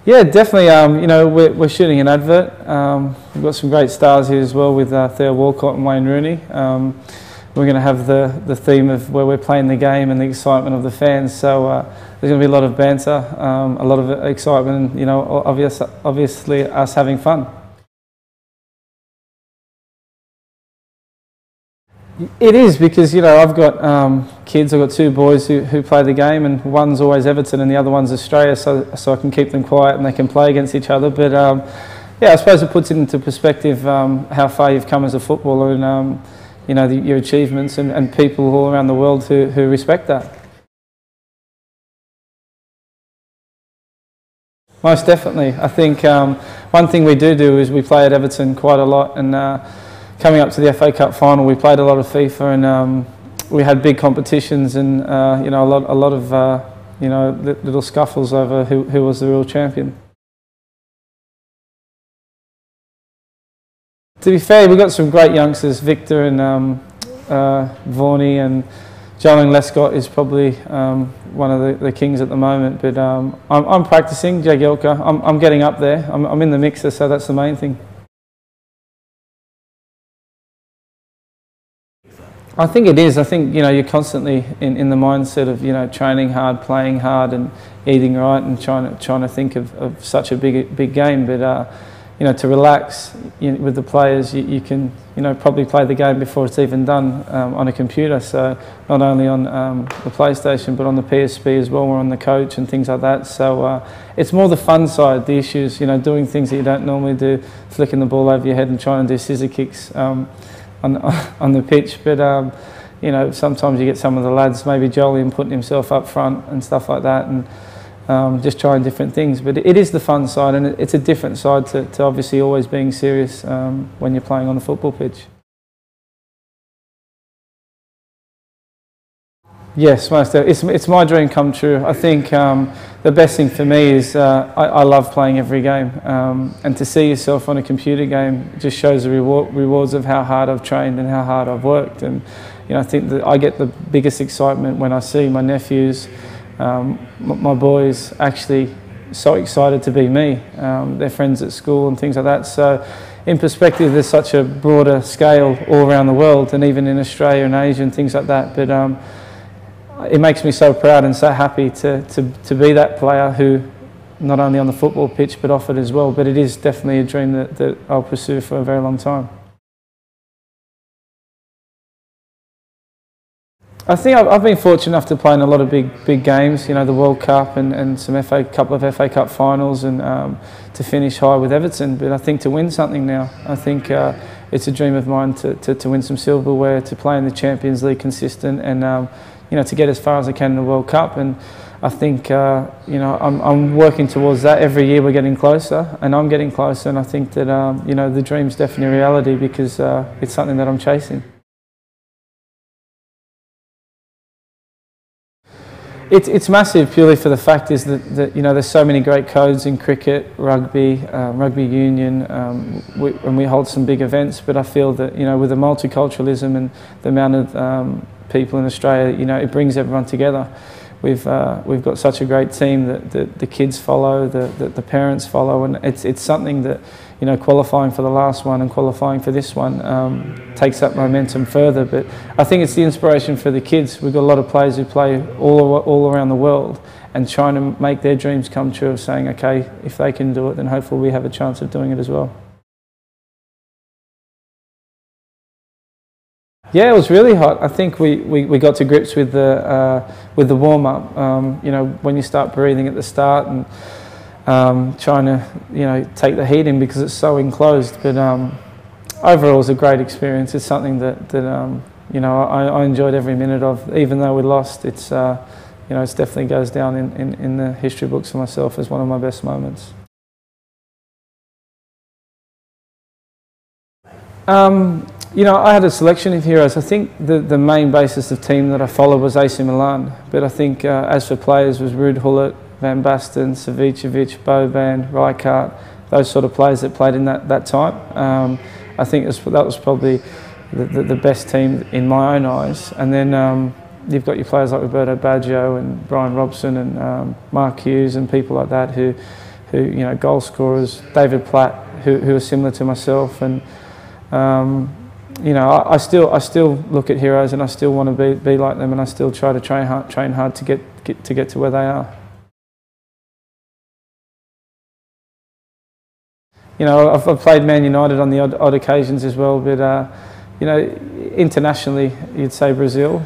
Yeah, definitely. We're shooting an advert. We've got some great stars here as well with Theo Walcott and Wayne Rooney. We're going to have the theme of where we're playing the game and the excitement of the fans. So there's going to be a lot of banter, a lot of excitement, and obviously us having fun. It is, because I've got kids. I've got two boys who play the game, and one's always Everton and the other one's Australia, so I can keep them quiet and they can play against each other. But yeah, I suppose it puts it into perspective how far you've come as a footballer, and your achievements, and people all around the world who respect that. Most definitely. I think one thing we do is we play at Everton quite a lot, and coming up to the FA Cup final, we played a lot of FIFA, and we had big competitions, and a lot of little scuffles over who was the real champion. To be fair, we've got some great youngsters. Victor and Vorney, and Jolene Lescott is probably one of the kings at the moment. But I'm practicing. Jagielka, I'm getting up there. I'm in the mixer, so that's the main thing. I think it is. I think you're constantly in the mindset of training hard, playing hard, and eating right, and trying to think of such a big game. But to relax with the players, you can probably play the game before it's even done on a computer. So not only on the PlayStation, but on the PSP as well. We're on the coach and things like that. So it's more the fun side. The issues, doing things that you don't normally do, flicking the ball over your head and trying to do scissor kicks on the pitch. But sometimes you get some of the lads, maybe Jolien, putting himself up front and stuff like that, and just trying different things. But it is the fun side, and it's a different side to obviously always being serious when you're playing on the football pitch. Yes, most definitely. It's my dream come true. I think the best thing for me is I love playing every game, and to see yourself on a computer game just shows the rewards of how hard I've trained and how hard I've worked. And I think that I get the biggest excitement when I see my nephews, my boys, actually so excited to be me, their friends at school and things like that. So in perspective, there's such a broader scale all around the world, and even in Australia and Asia and things like that. But it makes me so proud and so happy to be that player who, not only on the football pitch but off it as well. But it is definitely a dream that I'll pursue for a very long time. I think I've been fortunate enough to play in a lot of big games, the World Cup and some couple of FA Cup finals, and to finish high with Everton. But I think to win something now, I think it's a dream of mine to win some silverware, to play in the Champions League consistent, and to get as far as I can in the World Cup. And I think I'm working towards that. Every year we're getting closer, and I'm getting closer. And I think that the dream's definitely a reality, because it's something that I'm chasing. It's massive, purely for the fact is that there's so many great codes in cricket, rugby, rugby union, and we hold some big events. But I feel that with the multiculturalism and the amount of people in Australia, it brings everyone together. We've got such a great team that the kids follow, the parents follow, and it's something that qualifying for the last one and qualifying for this one takes that momentum further. But I think it's the inspiration for the kids. We've got a lot of players who play all around the world, and trying to make their dreams come true, of saying, okay, if they can do it, then hopefully we have a chance of doing it as well. Yeah, it was really hot. I think we got to grips with the warm-up. When you start breathing at the start and trying to take the heat in, because it's so enclosed. But overall, it was a great experience. It's something that I enjoyed every minute of. Even though we lost, it definitely goes down in the history books for myself as one of my best moments. I had a selection of heroes. I think the main basis of team that I followed was AC Milan. But I think as for players, was Ruud Gullit, Van Basten, Savicevic, Boban, Rijkaard, those sort of players that played in that time. I think that was probably the best team in my own eyes. And then you've got your players like Roberto Baggio and Brian Robson and Mark Hughes and people like that who goal scorers, David Platt, who are similar to myself, and I still look at heroes, and I still want to be like them, and I still try to train hard to get to where they are. I've played Man United on the odd occasions as well, but internationally, you'd say Brazil.